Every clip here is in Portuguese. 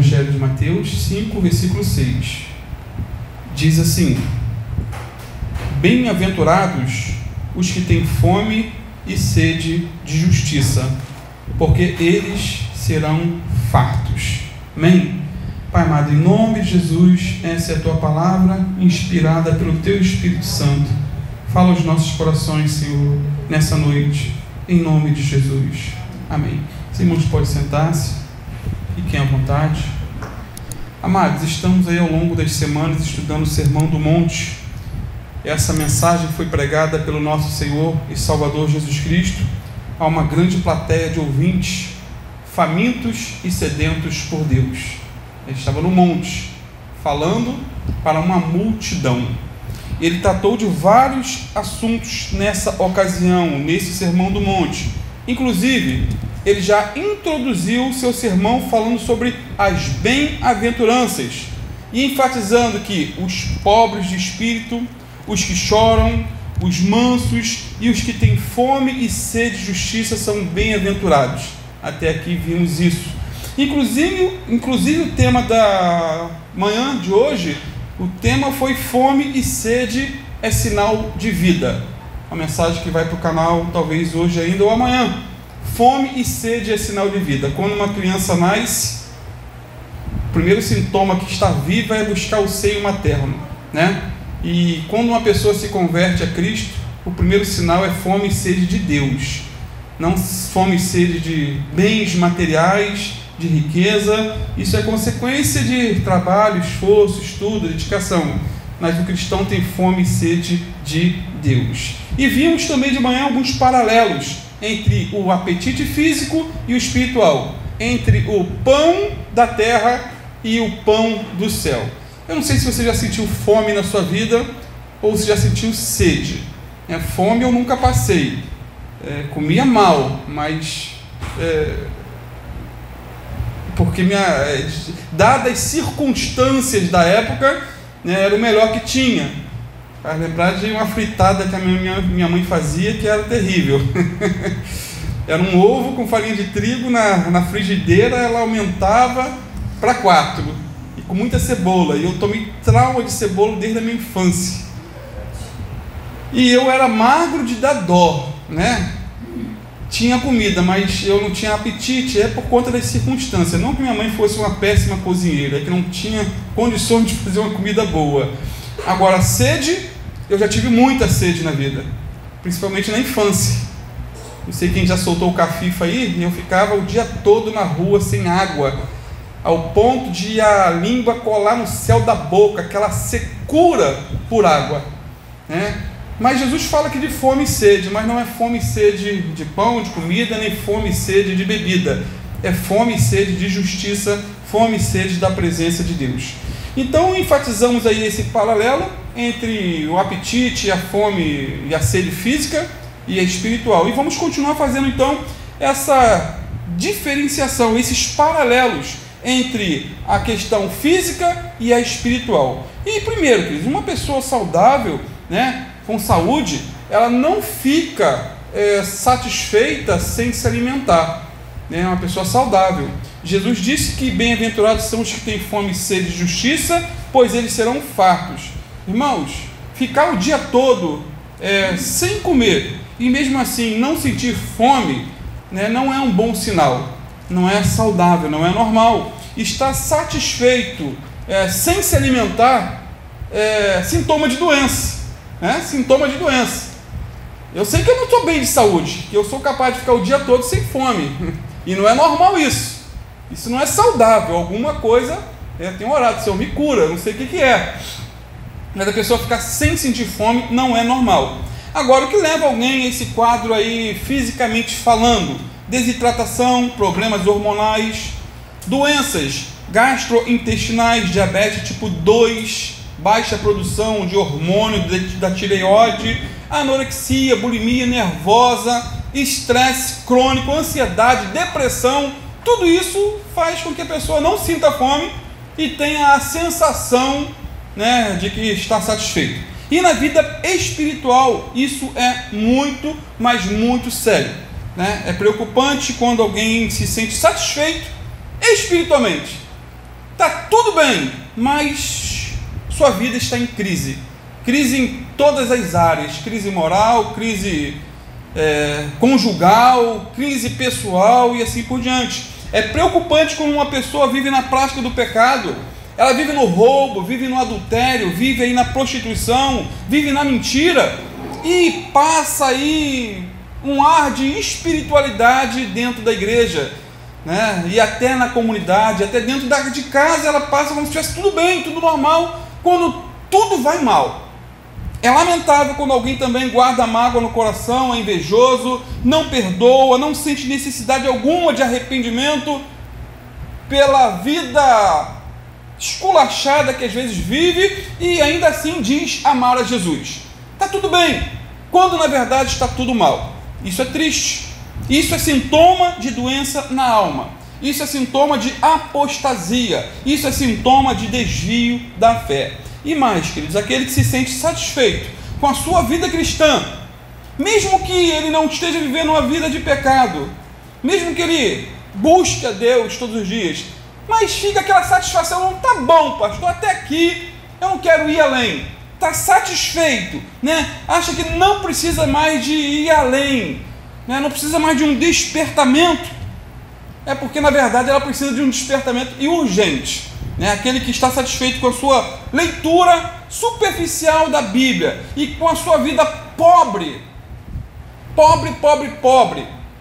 Evangelho de Mateus 5, versículo 6. Diz assim: bem-aventurados os que têm fome e sede de justiça, porque eles serão fartos. Amém? Pai amado, em nome de Jesus, essa é a Tua palavra, inspirada pelo Teu Espírito Santo. Fala aos nossos corações, Senhor, nessa noite, em nome de Jesus. Amém. Os irmãos podem sentar-se, fiquem à vontade. Amados, estamos aí ao longo das semanas estudando o Sermão do Monte. Essa mensagem foi pregada pelo nosso Senhor e Salvador Jesus Cristo a uma grande plateia de ouvintes, famintos e sedentos por Deus. Ele estava no monte, falando para uma multidão. Ele tratou de vários assuntos nessa ocasião, nesse Sermão do Monte. Inclusive, ele já introduziu o seu sermão falando sobre as bem-aventuranças e enfatizando que os pobres de espírito, os que choram, os mansos e os que têm fome e sede de justiça são bem-aventurados. Até aqui vimos isso. Inclusive o tema da manhã de hoje, o tema foi fome e sede é sinal de vida. Uma mensagem que vai para o canal talvez hoje ainda ou amanhã. Fome e sede é sinal de vida. Quando uma criança nasce, o primeiro sintoma que está viva é buscar o seio materno, né? E quando uma pessoa se converte a Cristo, o primeiro sinal é fome e sede de Deus. Não fome e sede de bens materiais, de riqueza. Isso é consequência de trabalho, esforço, estudo, dedicação. Mas o cristão tem fome e sede de Deus. E vimos também de manhã alguns paralelos entre o apetite físico e o espiritual, entre o pão da terra e o pão do céu. Eu não sei se você já sentiu fome na sua vida ou se já sentiu sede. Fome eu nunca passei, comia mal, mas porque dadas as circunstâncias da época, era o melhor que tinha. Para lembrar de uma fritada que a minha mãe fazia, que era terrível. Era um ovo com farinha de trigo na frigideira, ela aumentava para 4, e com muita cebola, e eu tomei trauma de cebola desde a minha infância, e eu era magro de dar dó, né? Tinha comida, mas eu não tinha apetite, por conta das circunstâncias. Não que minha mãe fosse uma péssima cozinheira, é que não tinha condições de fazer uma comida boa. Agora, sede, eu já tive muita sede na vida, principalmente na infância. Não sei quem já soltou o cafifa aí, e eu ficava o dia todo na rua sem água, ao ponto de a língua colar no céu da boca, aquela secura por água, né? Mas Jesus fala aqui de fome e sede, mas não é fome e sede de pão, de comida, nem fome e sede de bebida. É fome e sede de justiça, fome e sede da presença de Deus. Então enfatizamos aí esse paralelo entre o apetite, a fome e a sede física e a espiritual. E vamos continuar fazendo então essa diferenciação, esses paralelos entre a questão física e a espiritual. E primeiro, queridos, uma pessoa saudável, né, com saúde, ela não fica satisfeita sem se alimentar. É uma pessoa saudável. Jesus disse que bem-aventurados são os que têm fome e sede de justiça, pois eles serão fartos. Irmãos, ficar o dia todo sem comer e mesmo assim não sentir fome, né, não é um bom sinal, não é saudável, não é normal. Estar satisfeito sem se alimentar é sintoma de doença, né? Sintoma de doença. Eu sei que eu não estou bem de saúde, que eu sou capaz de ficar o dia todo sem fome, e não é normal isso. Isso não é saudável. Alguma coisa, tem orado, Senhor, me cura, não sei o que é. Mas a pessoa ficar sem sentir fome não é normal. Agora, o que leva alguém a esse quadro aí, fisicamente falando? Desidratação, problemas hormonais, doenças gastrointestinais, diabetes tipo 2, baixa produção de hormônio da tireoide, anorexia, bulimia nervosa, estresse crônico, ansiedade, depressão. Tudo isso faz com que a pessoa não sinta fome e tenha a sensação, né, de que está satisfeito. E na vida espiritual isso é muito, mas muito sério, né? É preocupante quando alguém se sente satisfeito espiritualmente, está tudo bem, mas sua vida está em crise. Crise em todas as áreas, crise moral, crise conjugal, crise pessoal e assim por diante. É preocupante como uma pessoa vive na prática do pecado. Ela vive no roubo, vive no adultério, vive aí na prostituição, vive na mentira e passa aí um ar de espiritualidade dentro da igreja, né? E até na comunidade, até dentro de casa ela passa como se estivesse tudo bem, tudo normal, quando tudo vai mal. É lamentável quando alguém também guarda mágoa no coração, é invejoso, não perdoa, não sente necessidade alguma de arrependimento pela vida esculachada que às vezes vive e ainda assim diz amar a Jesus. Está tudo bem, quando na verdade está tudo mal. Isso é triste. Isso é sintoma de doença na alma. Isso é sintoma de apostasia. Isso é sintoma de desvio da fé. E mais, queridos, aquele que se sente satisfeito com a sua vida cristã, mesmo que ele não esteja vivendo uma vida de pecado, mesmo que ele busque a Deus todos os dias, mas fica aquela satisfação, não está bom, pastor, até aqui eu não quero ir além. Está satisfeito, né? Acha que não precisa mais de ir além, né? Não precisa mais de um despertamento. É porque na verdade ela precisa de um despertamento e urgente, né? Aquele que está satisfeito com a sua leitura superficial da Bíblia e com a sua vida pobre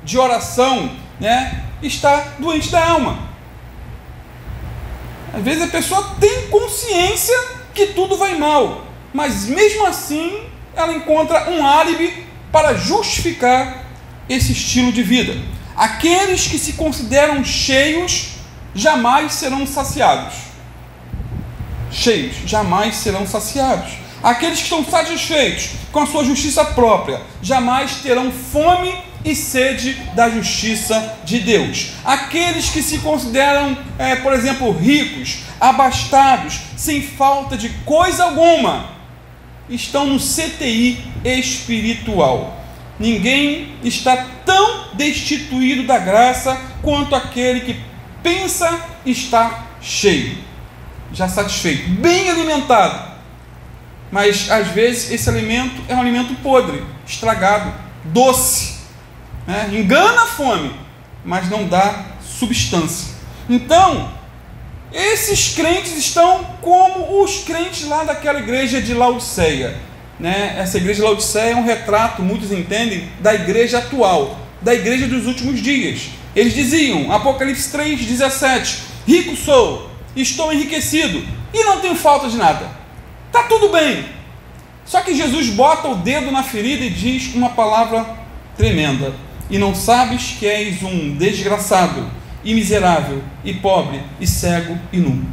de oração, né? Está doente da alma. Às vezes a pessoa tem consciência que tudo vai mal, mas mesmo assim ela encontra um álibi para justificar esse estilo de vida. Aqueles que se consideram cheios jamais serão saciados. Cheios jamais serão saciados. Aqueles que estão satisfeitos com a sua justiça própria jamais terão fome e sede da justiça de Deus. Aqueles que se consideram, por exemplo, ricos, abastados, sem falta de coisa alguma, estão no CTI espiritual. Ninguém está tão destituído da graça quanto aquele que pensa estar cheio, já satisfeito, bem alimentado. Mas às vezes esse alimento é um alimento podre, estragado, doce, né? Engana a fome, mas não dá substância. Então, esses crentes estão como os crentes lá daquela igreja de Laodiceia, né? Essa igreja de Laodiceia é um retrato, muitos entendem, da igreja atual, da igreja dos últimos dias. Eles diziam, Apocalipse 3,17: rico sou, estou enriquecido e não tenho falta de nada. Está tudo bem. Só que Jesus bota o dedo na ferida e diz uma palavra tremenda: e não sabes que és um desgraçado, e miserável, e pobre, e cego, e nu.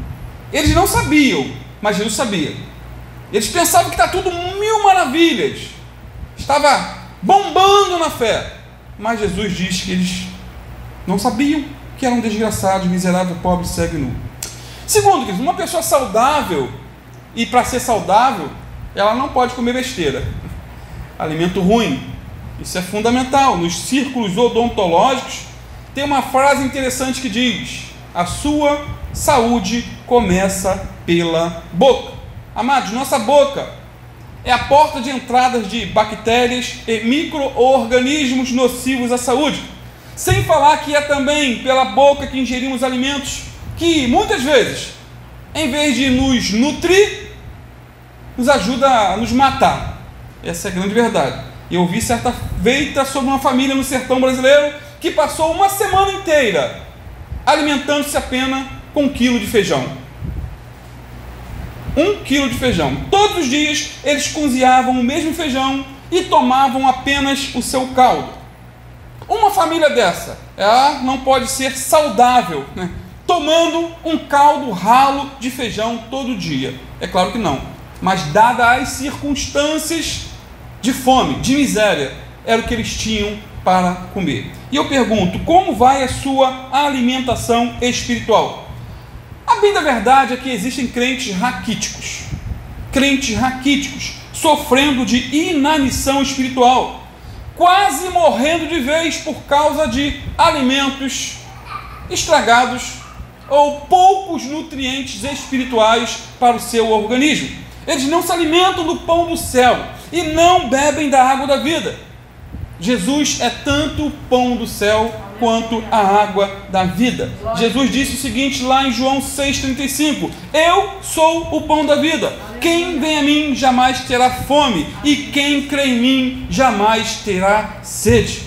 Eles não sabiam, mas Jesus sabia. Eles pensavam que está tudo mil maravilhas, estava bombando na fé, mas Jesus diz que eles não sabiam que eram desgraçados, miserável, pobre, cego e nu. Segundo, uma pessoa saudável, e para ser saudável, ela não pode comer besteira, alimento ruim. Isso é fundamental. Nos círculos odontológicos tem uma frase interessante que diz: a sua saúde começa pela boca. Amados, nossa boca é a porta de entrada de bactérias e micro-organismos nocivos à saúde. Sem falar que é também pela boca que ingerimos alimentos que muitas vezes, em vez de nos nutrir, nos ajuda a nos matar. Essa é a grande verdade. Eu ouvi certa feita sobre uma família no sertão brasileiro que passou uma semana inteira alimentando-se apenas com 1 quilo de feijão. 1 quilo de feijão. Todos os dias eles cozinhavam o mesmo feijão e tomavam apenas o seu caldo. Uma família dessa, ela não pode ser saudável, né? Tomando um caldo ralo de feijão todo dia. É claro que não. Mas dadas as circunstâncias de fome, de miséria, era o que eles tinham para comer. E eu pergunto, como vai a sua alimentação espiritual? A bem da verdade é que existem crentes raquíticos, sofrendo de inanição espiritual, quase morrendo de vez por causa de alimentos estragados ou poucos nutrientes espirituais para o seu organismo. Eles não se alimentam do pão do céu e não bebem da água da vida. Jesus é tanto o pão do céu quanto a água da vida. Jesus disse o seguinte lá em João 6,35: eu sou o pão da vida. Quem vem a mim jamais terá fome, e quem crê em mim jamais terá sede.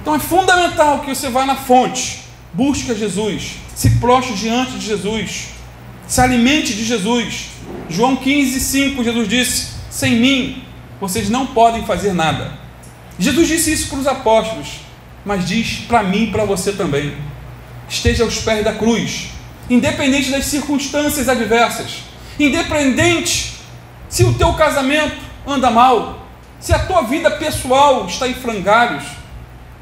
Então é fundamental que você vá na fonte, busque Jesus, se prostre diante de Jesus, se alimente de Jesus. João 15,5, Jesus disse: sem mim vocês não podem fazer nada. Jesus disse isso para os apóstolos, mas diz para mim e para você também. Esteja aos pés da cruz, independente das circunstâncias adversas, independente se o teu casamento anda mal, se a tua vida pessoal está em frangalhos,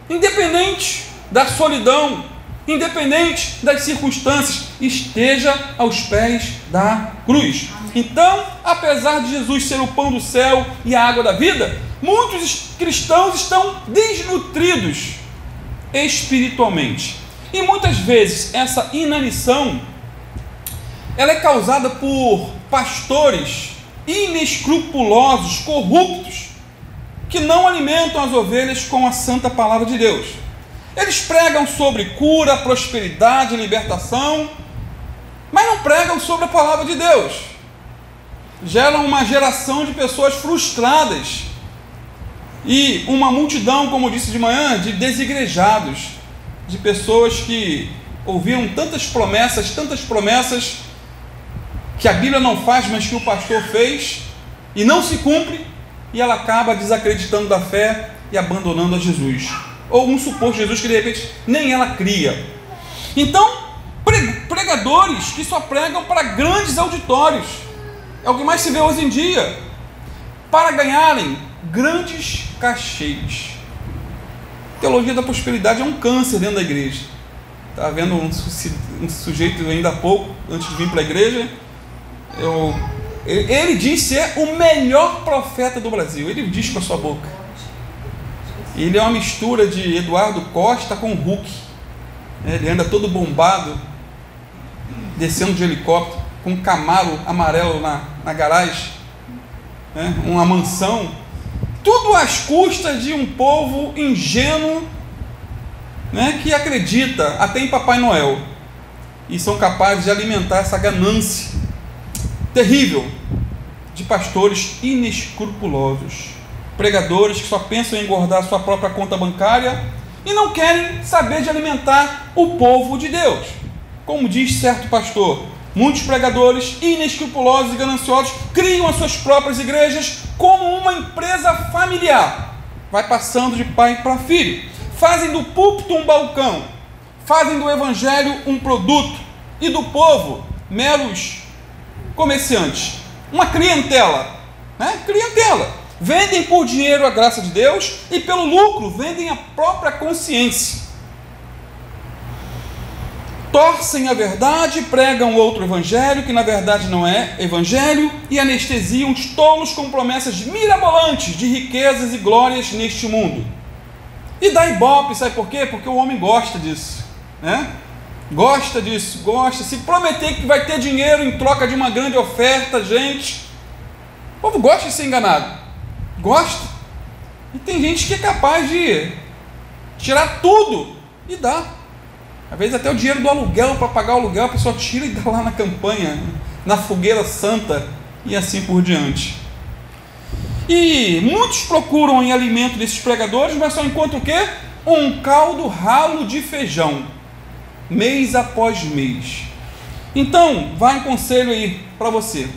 independente da solidão, independente das circunstâncias, esteja aos pés da cruz. Então, apesar de Jesus ser o pão do céu e a água da vida, muitos cristãos estão desnutridos espiritualmente. E muitas vezes essa inanição ela é causada por pastores inescrupulosos, corruptos, que não alimentam as ovelhas com a santa palavra de Deus. Eles pregam sobre cura, prosperidade, libertação, mas não pregam sobre a palavra de Deus. Geram uma geração de pessoas frustradas e uma multidão, como eu disse de manhã, de desigrejados, de pessoas que ouviram tantas promessas que a Bíblia não faz, mas que o pastor fez e não se cumpre, e ela acaba desacreditando da fé e abandonando a Jesus, ou um suposto Jesus que de repente nem ela cria. Então, pregadores que só pregam para grandes auditórios, é o que mais se vê hoje em dia, para ganharem grandes cachês. Teologia da prosperidade é um câncer dentro da igreja. Estava vendo um sujeito ainda há pouco, antes de vir para a igreja, ele diz ser o melhor profeta do Brasil. Ele diz com a sua boca. Ele é uma mistura de Eduardo Costa com Hulk. Ele anda todo bombado, descendo de helicóptero, com um Camaro amarelo na garagem, uma mansão, tudo às custas de um povo ingênuo, que acredita até em Papai Noel, e são capazes de alimentar essa ganância terrível de pastores inescrupulosos, pregadores que só pensam em engordar a sua própria conta bancária e não querem saber de alimentar o povo de Deus. Como diz certo pastor, muitos pregadores inescrupulosos e gananciosos criam as suas próprias igrejas como uma empresa familiar, vai passando de pai para filho, fazem do púlpito um balcão, fazem do evangelho um produto e do povo meros comerciantes, uma clientela, vendem por dinheiro a graça de Deus e pelo lucro vendem a própria consciência. Torcem a verdade, pregam outro evangelho que na verdade não é evangelho e anestesiam os tolos com promessas mirabolantes de riquezas e glórias neste mundo. E dá ibope, sabe por quê? Porque o homem gosta disso, gosta disso, se prometer que vai ter dinheiro em troca de uma grande oferta, gente, o povo gosta de ser enganado, gosta, e tem gente que é capaz de tirar tudo e dá, às vezes até o dinheiro do aluguel, para pagar o aluguel, a pessoa tira e dá lá na campanha, na fogueira santa, e assim por diante. E muitos procuram em alimento desses pregadores, mas só encontram o quê? Um caldo ralo de feijão, mês após mês. Então, vai um conselho aí para você: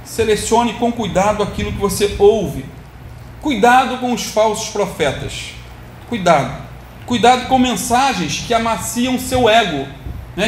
selecione com cuidado aquilo que você ouve. Cuidado com os falsos profetas. Cuidado com mensagens que amaciam seu ego,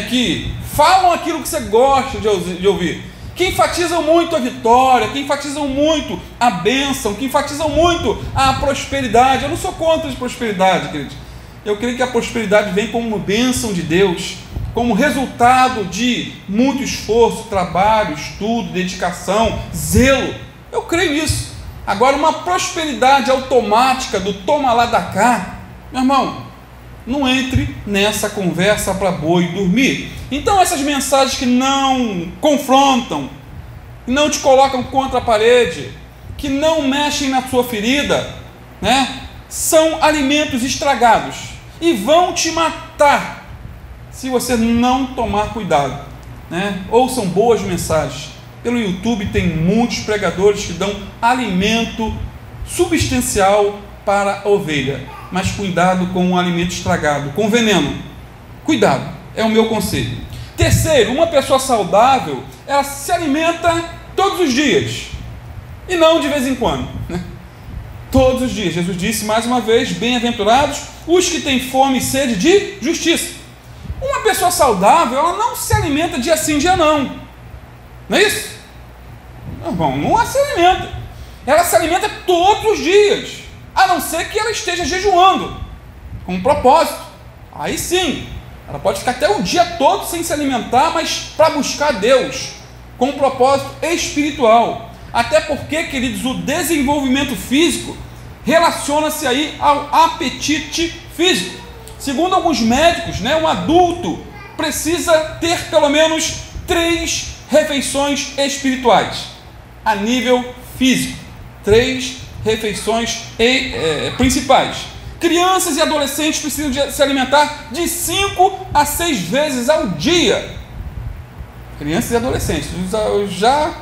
que falam aquilo que você gosta de ouvir, que enfatizam muito a vitória, que enfatizam muito a bênção, que enfatizam muito a prosperidade. Eu não sou contra a prosperidade, queridos. Eu creio que a prosperidade vem como uma bênção de Deus, como resultado de muito esforço, trabalho, estudo, dedicação, zelo. Eu creio nisso. Agora, uma prosperidade automática do toma lá da cá, meu irmão, não entre nessa conversa para boi dormir. Então essas mensagens que não confrontam, que não te colocam contra a parede, que não mexem na sua ferida, né, são alimentos estragados e vão te matar se você não tomar cuidado, né? Ouçam boas mensagens. Pelo YouTube tem muitos pregadores que dão alimento substancial para a ovelha, mas cuidado com o alimento estragado, com veneno. Cuidado, é o meu conselho. Terceiro, uma pessoa saudável, ela se alimenta todos os dias e não de vez em quando, né? Todos os dias. Jesus disse mais uma vez: bem-aventurados os que têm fome e sede de justiça. Uma pessoa saudável, ela não se alimenta dia sim, dia não. Não é isso? Bom, não se alimenta. Ela se alimenta todos os dias, a não ser que ela esteja jejuando, com um propósito. Aí sim, ela pode ficar até o dia todo sem se alimentar, mas para buscar Deus, com um propósito espiritual. Até porque, queridos, o desenvolvimento físico relaciona-se aí ao apetite físico. Segundo alguns médicos, né, um adulto precisa ter pelo menos 3 refeições espirituais a nível físico. 3 refeições principais. Crianças e adolescentes precisam se alimentar de 5 a 6 vezes ao dia. Crianças e adolescentes. Já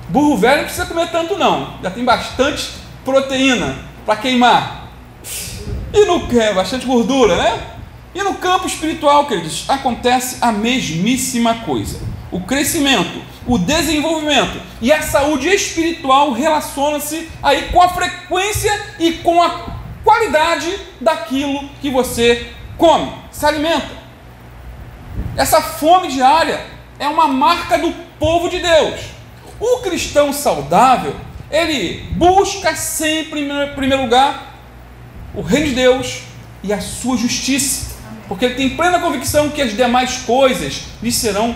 burro velho não precisa comer tanto não. Já tem bastante proteína para queimar. E bastante gordura, né? E no campo espiritual, queridos, acontece a mesmíssima coisa. O crescimento, o desenvolvimento e a saúde espiritual relacionam-se aí com a frequência e com a qualidade daquilo que você come, se alimenta. Essa fome diária é uma marca do povo de Deus. O cristão saudável, ele busca sempre, em primeiro lugar, o reino de Deus e a sua justiça, porque ele tem plena convicção que as demais coisas lhe serão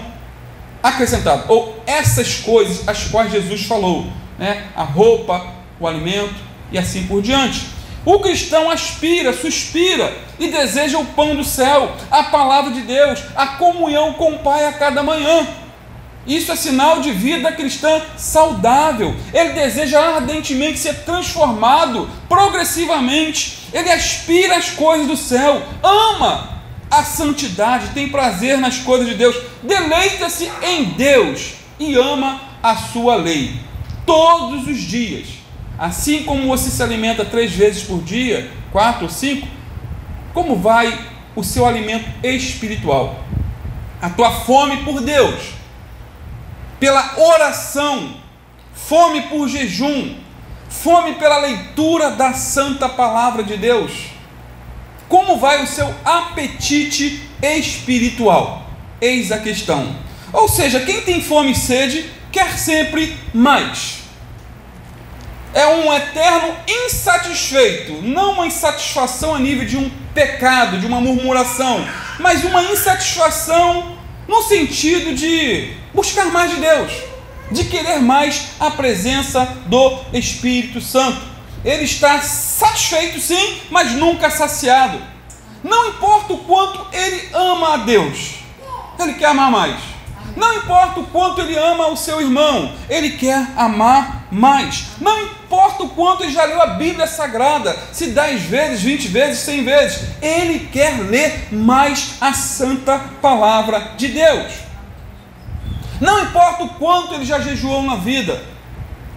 acrescentadas, ou essas coisas às quais Jesus falou, né? A roupa, o alimento e assim por diante. O cristão aspira, suspira e deseja o pão do céu, a palavra de Deus, a comunhão com o Pai a cada manhã. Isso é sinal de vida cristã saudável. Ele deseja ardentemente ser transformado progressivamente. Ele aspira às coisas do céu, ama a santidade, tem prazer nas coisas de Deus, deleita-se em Deus e ama a sua lei todos os dias. Assim como você se alimenta 3 vezes por dia, 4 ou 5, como vai o seu alimento espiritual? A tua fome por Deus, pela oração, fome por jejum, fome pela leitura da santa palavra de Deus. Como vai o seu apetite espiritual? Eis a questão. Ou seja, quem tem fome e sede quer sempre mais. É um eterno insatisfeito, não uma insatisfação a nível de um pecado, de uma murmuração, mas uma insatisfação no sentido de buscar mais de Deus, de querer mais a presença do Espírito Santo. Ele está satisfeito sim, mas nunca saciado. Não importa o quanto ele ama a Deus, ele quer amar mais. Não importa o quanto ele ama o seu irmão, ele quer amar mais. Não importa o quanto ele já leu a Bíblia Sagrada, se 10 vezes, 20 vezes, 100 vezes, ele quer ler mais a santa palavra de Deus. Não importa o quanto ele já jejuou na vida,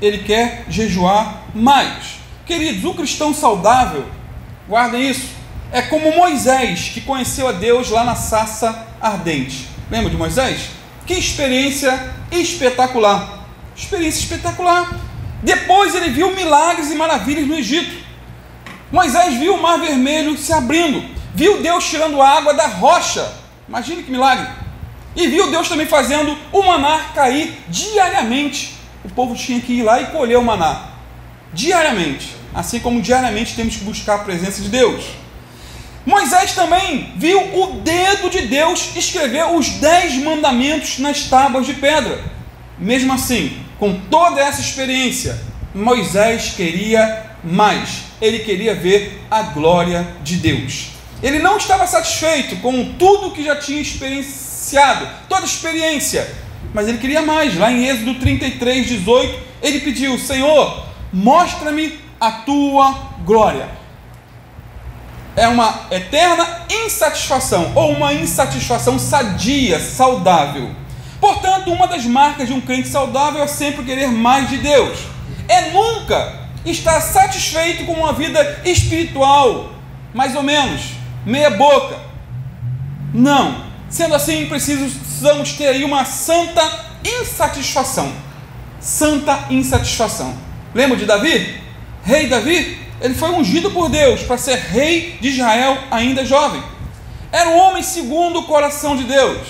ele quer jejuar mais. Queridos, o cristão saudável, guardem isso, é como Moisés, que conheceu a Deus lá na sarça ardente. Lembra de Moisés? Que experiência espetacular. Experiência espetacular. Depois ele viu milagres e maravilhas no Egito. Moisés viu o Mar Vermelho se abrindo, viu Deus tirando a água da rocha. Imagine que milagre. E viu Deus também fazendo o maná cair diariamente. O povo tinha que ir lá e colher o maná diariamente, assim como diariamente temos que buscar a presença de Deus. Moisés também viu o dedo de Deus escrever os 10 mandamentos nas tábuas de pedra. Mesmo assim, com toda essa experiência, Moisés queria mais. Ele queria ver a glória de Deus. Ele não estava satisfeito com tudo que já tinha experienciado, toda a experiência, mas ele queria mais. Lá em Êxodo 33, 18, ele pediu: Senhor, mostra-me a tua glória. É uma eterna insatisfação, ou uma insatisfação sadia, saudável. Portanto, uma das marcas de um crente saudável é sempre querer mais de Deus. É nunca estar satisfeito com uma vida espiritual, mais ou menos, meia boca. Não. Sendo assim, precisamos ter aí uma santa insatisfação. Santa insatisfação. Lembra de Davi? Rei Davi? Ele foi ungido por Deus para ser rei de Israel ainda jovem. Era um homem segundo o coração de Deus.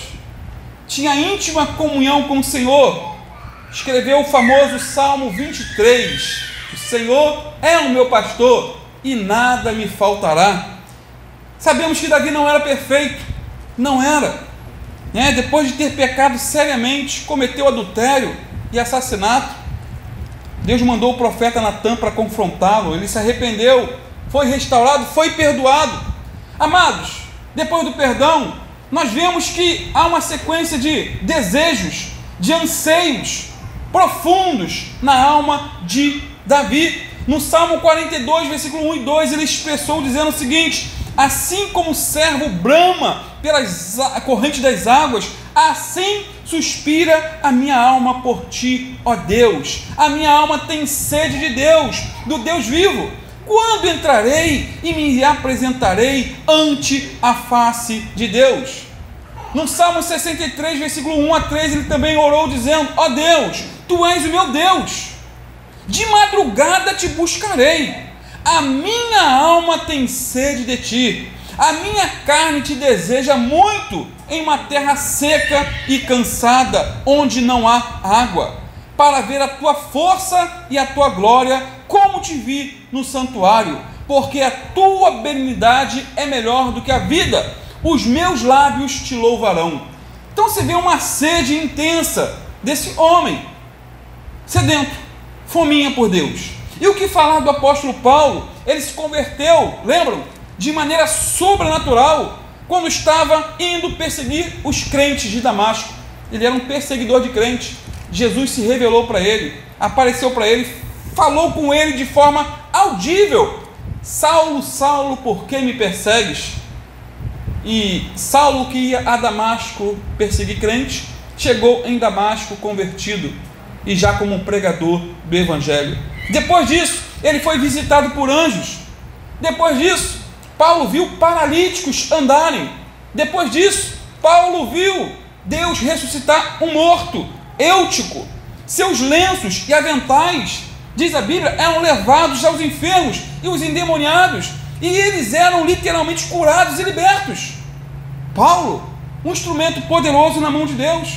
Tinha íntima comunhão com o Senhor. Escreveu o famoso Salmo 23. O Senhor é o meu pastor e nada me faltará. Sabemos que Davi não era perfeito. Não era. Depois de ter pecado seriamente, cometeu adultério e assassinato. Deus mandou o profeta Natã para confrontá-lo. Ele se arrependeu, foi restaurado, foi perdoado. Amados, depois do perdão, nós vemos que há uma sequência de desejos, de anseios profundos na alma de Davi. No Salmo 42, versículo 1 e 2, ele expressou dizendo o seguinte: assim como o servo brama pelas correntes das águas, assim suspira a minha alma por ti, ó Deus. A minha alma tem sede de Deus, do Deus vivo. Quando entrarei e me apresentarei ante a face de Deus? No Salmo 63, versículo 1 a 3, ele também orou dizendo: ó Deus, tu és o meu Deus, de madrugada te buscarei, a minha alma tem sede de ti, a minha carne te deseja muito em uma terra seca e cansada, onde não há água, para ver a tua força e a tua glória, como te vi no santuário, porque a tua benignidade é melhor do que a vida, os meus lábios te louvarão. Então você vê uma sede intensa desse homem, sedento, fominha por Deus. E o que falar do apóstolo Paulo? Ele se converteu, lembram? De maneira sobrenatural, quando estava indo perseguir os crentes de Damasco. Ele era um perseguidor de crentes. Jesus se revelou para ele, apareceu para ele, falou com ele de forma audível: Saulo, Saulo, por que me persegues? E Saulo, que ia a Damasco perseguir crentes, chegou em Damasco convertido e já como um pregador do evangelho. Depois disso, ele foi visitado por anjos. Depois disso, Paulo viu paralíticos andarem. Depois disso, Paulo viu Deus ressuscitar um morto, Eutico. Seus lenços e aventais, diz a Bíblia, eram levados aos enfermos e os endemoniados, e eles eram literalmente curados e libertos. Paulo, um instrumento poderoso na mão de Deus.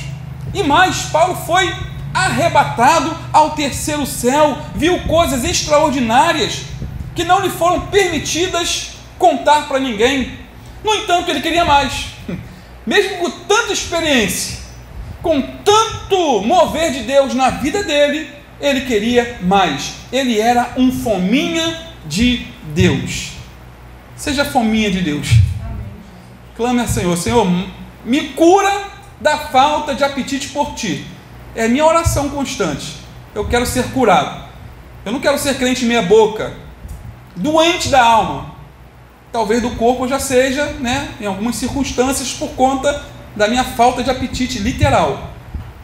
E mais, Paulo foi arrebatado ao terceiro céu, viu coisas extraordinárias que não lhe foram permitidas contar para ninguém. No entanto, ele queria mais. Mesmo com tanta experiência, com tanto mover de Deus na vida dele, ele queria mais. Ele era um fominha de Deus. Seja fominha de Deus. Clame ao Senhor: Senhor, me cura da falta de apetite por ti. É a minha oração constante. Eu quero ser curado. Eu não quero ser crente meia boca, doente da alma. Talvez do corpo eu já seja, em algumas circunstâncias, por conta da minha falta de apetite literal.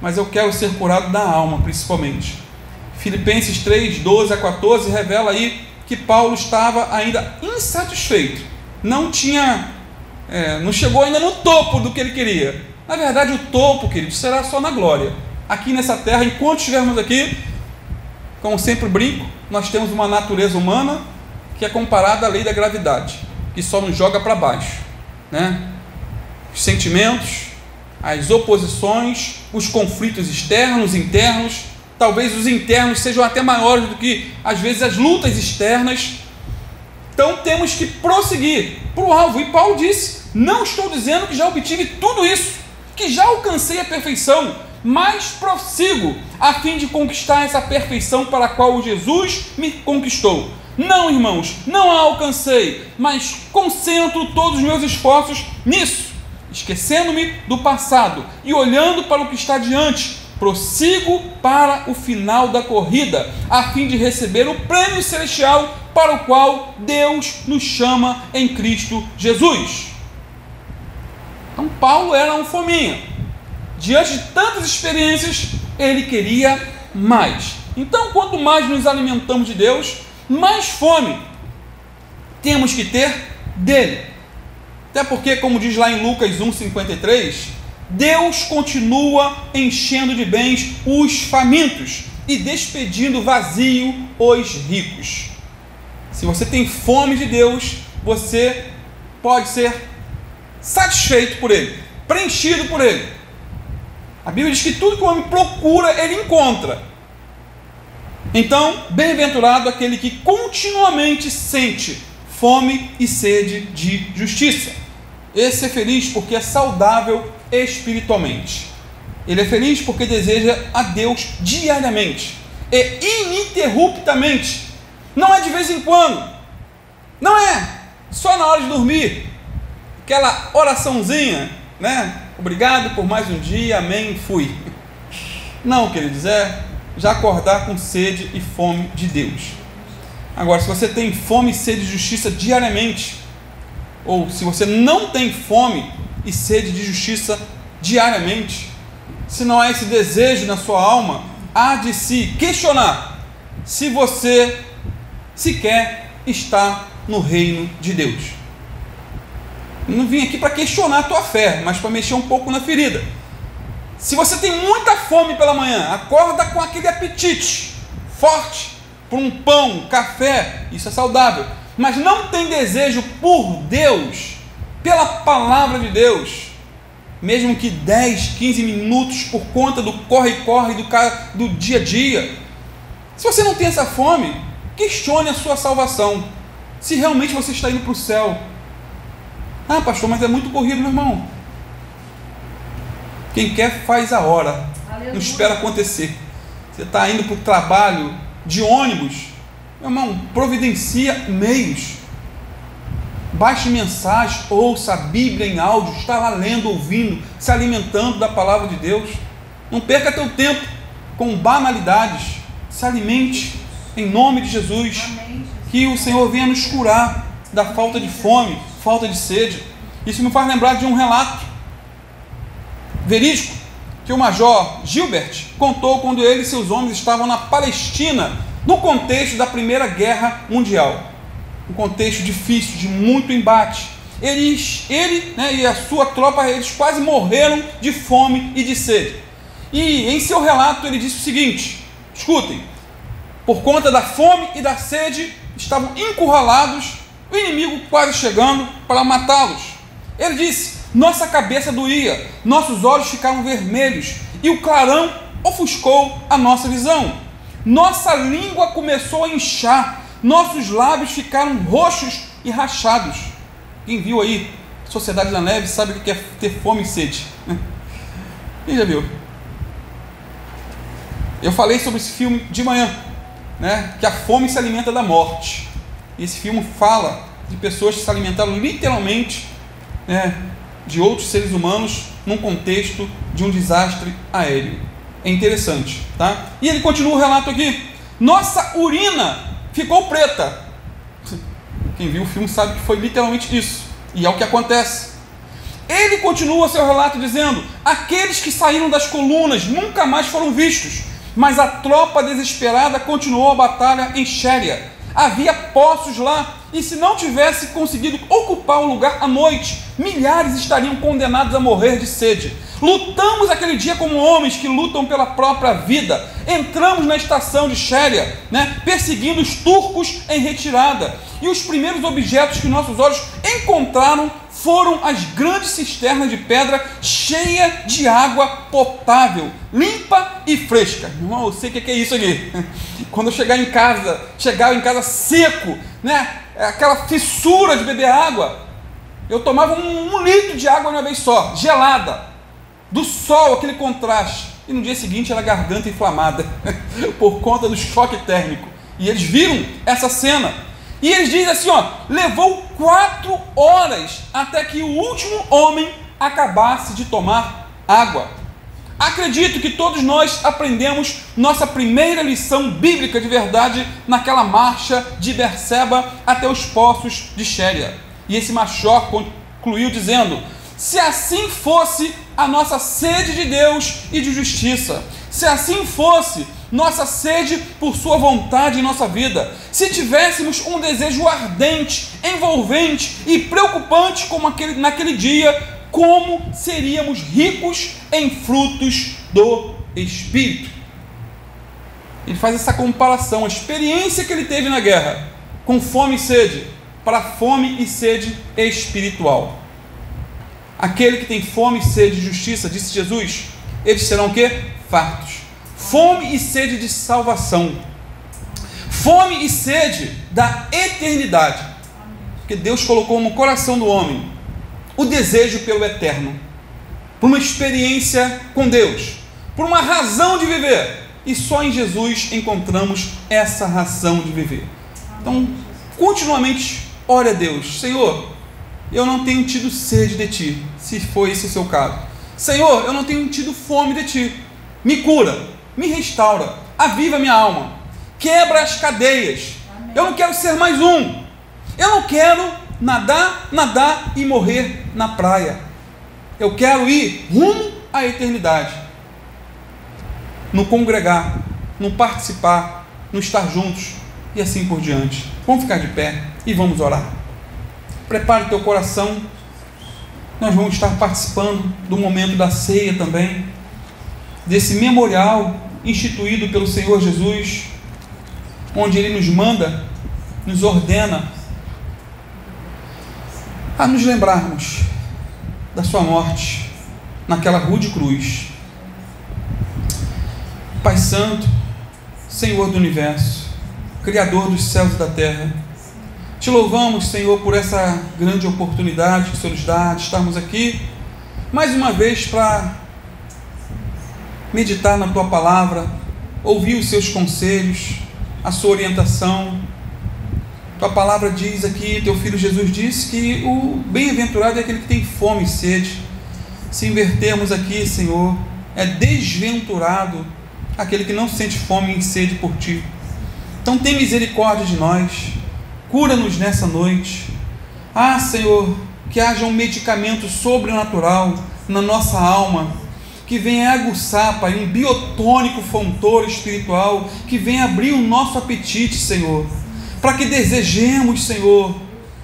Mas eu quero ser curado da alma, principalmente. Filipenses 3, 12 a 14 revela aí que Paulo estava ainda insatisfeito. Não chegou ainda no topo do que ele queria. Na verdade, o topo, querido, será só na glória. Aqui nessa terra, enquanto estivermos aqui, como sempre brinco, nós temos uma natureza humana que é comparada à lei da gravidade, que só nos joga para baixo, Os sentimentos, as oposições, os conflitos externos, internos, talvez os internos sejam até maiores do que, às vezes, as lutas externas. Então temos que prosseguir para o alvo. E Paulo disse: não estou dizendo que já obtive tudo isso, que já alcancei a perfeição, mas prossigo a fim de conquistar essa perfeição para a qual Jesus me conquistou. Não, irmãos, não a alcancei, mas concentro todos os meus esforços nisso, esquecendo-me do passado e olhando para o que está diante, prossigo para o final da corrida, a fim de receber o prêmio celestial para o qual Deus nos chama em Cristo Jesus. Então Paulo era um fominha. Diante de tantas experiências, ele queria mais. Então, quanto mais nos alimentamos de Deus, mais fome temos que ter dele. Até porque, como diz lá em Lucas 1,53, Deus continua enchendo de bens os famintos e despedindo vazio os ricos. Se você tem fome de Deus, você pode ser satisfeito por Ele, preenchido por Ele. A Bíblia diz que tudo que o homem procura, ele encontra. Então, bem-aventurado aquele que continuamente sente fome e sede de justiça. Esse é feliz porque é saudável espiritualmente. Ele é feliz porque deseja a Deus diariamente e ininterruptamente. Não é de vez em quando, não é só na hora de dormir, aquela oraçãozinha, né? Obrigado por mais um dia, amém, fui. Não, queridos, é já acordar com sede e fome de Deus. Agora, se você tem fome e sede de justiça diariamente, ou se você não tem fome e sede de justiça diariamente, se não há esse desejo na sua alma, há de se questionar se você sequer está no reino de Deus. Eu não vim aqui para questionar a tua fé, mas para mexer um pouco na ferida. Se você tem muita fome pela manhã, acorda com aquele apetite forte por um pão, um café, isso é saudável, mas não tem desejo por Deus, pela palavra de Deus, mesmo que 10, 15 minutos por conta do corre-corre do dia a dia. Se você não tem essa fome, questione a sua salvação, se realmente você está indo para o céu. Ah, pastor, mas é muito corrido, meu irmão. Quem quer faz a hora, não espera acontecer. Você está indo para o trabalho de ônibus, meu irmão, providencia meios, baixe mensagem, ouça a Bíblia em áudio, está lá lendo, ouvindo, se alimentando da palavra de Deus. Não perca teu tempo com banalidades, se alimente em nome de Jesus. Que o Senhor venha nos curar da falta de fome, falta de sede. Isso me faz lembrar de um relato verídico que o Major Gilbert contou quando ele e seus homens estavam na Palestina, no contexto da Primeira Guerra Mundial. Um contexto difícil, de muito embate. Ele e a sua tropa, eles quase morreram de fome e de sede. E em seu relato ele disse o seguinte: escutem, por conta da fome e da sede, estavam encurralados, o inimigo quase chegando para matá-los. Ele disse: nossa cabeça doía, nossos olhos ficaram vermelhos e o clarão ofuscou a nossa visão. Nossa língua começou a inchar, nossos lábios ficaram roxos e rachados. Quem viu aí Sociedade da Neve sabe o que é ter fome e sede. Quem já viu? Eu falei sobre esse filme de manhã, né? Que a fome se alimenta da morte. E esse filme fala de pessoas que se alimentaram literalmente, né, de outros seres humanos num contexto de um desastre aéreo. É interessante, tá? E ele continua o relato aqui: nossa urina ficou preta. Quem viu o filme sabe que foi literalmente isso, e é o que acontece. Ele continua seu relato dizendo: aqueles que saíram das colunas nunca mais foram vistos, mas a tropa desesperada continuou a batalha em Chéria. Havia poços lá, e se não tivesse conseguido ocupar o lugar à noite, milhares estariam condenados a morrer de sede. Lutamos aquele dia como homens que lutam pela própria vida. Entramos na estação de Chéria, né, perseguindo os turcos em retirada. E os primeiros objetos que nossos olhos encontraram foram as grandes cisternas de pedra cheias de água potável, limpa e fresca. Irmão, eu sei o que é isso aqui. Quando eu chegava em casa seco, né, aquela fissura de beber água, eu tomava um litro de água de uma vez só, gelada, do sol, aquele contraste. E no dia seguinte era garganta inflamada, por conta do choque térmico. E eles viram essa cena. E eles dizem assim, levou 4 horas até que o último homem acabasse de tomar água. Acredito que todos nós aprendemos nossa primeira lição bíblica de verdade naquela marcha de Berseba até os poços de Xéria. E esse Machor concluiu dizendo: se assim fosse a nossa sede de Deus e de justiça, se assim fosse nossa sede por sua vontade em nossa vida, se tivéssemos um desejo ardente, envolvente e preocupante como naquele dia, como seríamos ricos em frutos do Espírito. Ele faz essa comparação, a experiência que ele teve na guerra, com fome e sede, para fome e sede espiritual. Aquele que tem fome e sede de justiça, disse Jesus, eles serão o quê? Fartos. Fome e sede de salvação. Fome e sede da eternidade. Porque Deus colocou no coração do homem o desejo pelo eterno, por uma experiência com Deus, por uma razão de viver. E só em Jesus encontramos essa razão de viver. Então, continuamente ore a Deus: Senhor, eu não tenho tido sede de Ti, se for esse o seu caso. Senhor, eu não tenho tido fome de Ti. Me cura, me restaura, aviva minha alma, quebra as cadeias. Eu não quero ser mais um. Eu não quero nadar e morrer na praia. Eu quero ir rumo à eternidade, no congregar, no participar, no estar juntos e assim por diante. Vamos ficar de pé e vamos orar. Prepare teu coração. Nós vamos estar participando do momento da ceia também, desse memorial instituído pelo Senhor Jesus, onde Ele nos manda, nos ordena a nos lembrarmos da sua morte naquela rude cruz. Pai Santo, Senhor do Universo, Criador dos céus e da terra, te louvamos, Senhor, por essa grande oportunidade que o Senhor nos dá de estarmos aqui mais uma vez para meditar na Tua Palavra, ouvir os Seus conselhos, a Sua orientação. Tua Palavra diz aqui, Teu Filho Jesus disse que o bem-aventurado é aquele que tem fome e sede. Se invertermos aqui, Senhor, é desventurado aquele que não sente fome e sede por Ti. Então tem misericórdia de nós, cura-nos nessa noite. Senhor, que haja um medicamento sobrenatural na nossa alma, que venha aguçar, Pai, um biotônico fontor espiritual, que venha abrir o nosso apetite, Senhor, para que desejemos, Senhor,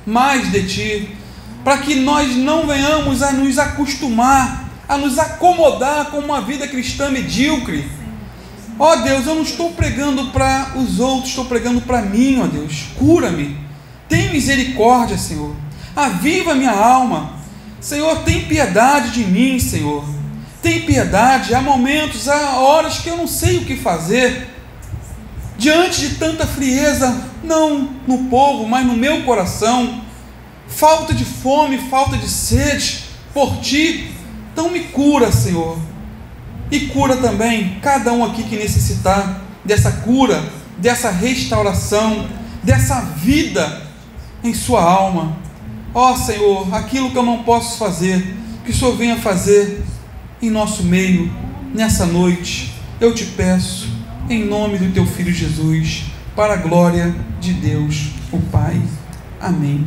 mais de Ti, para que nós não venhamos a nos acostumar, a nos acomodar com uma vida cristã medíocre. Ó Deus, eu não estou pregando para os outros, estou pregando para mim, ó Deus. Cura-me, tem misericórdia, Senhor, aviva minha alma, Senhor, tem piedade de mim, Senhor, tem piedade. Há momentos, há horas que eu não sei o que fazer, diante de tanta frieza, não no povo, mas no meu coração, falta de fome, falta de sede por Ti. Então me cura, Senhor, e cura também cada um aqui que necessitar dessa cura, dessa restauração, dessa vida em sua alma. Ó Senhor, aquilo que eu não posso fazer, que o Senhor venha fazer em nosso meio, nessa noite, eu te peço, em nome do Teu Filho Jesus, para a glória de Deus, o Pai. Amém.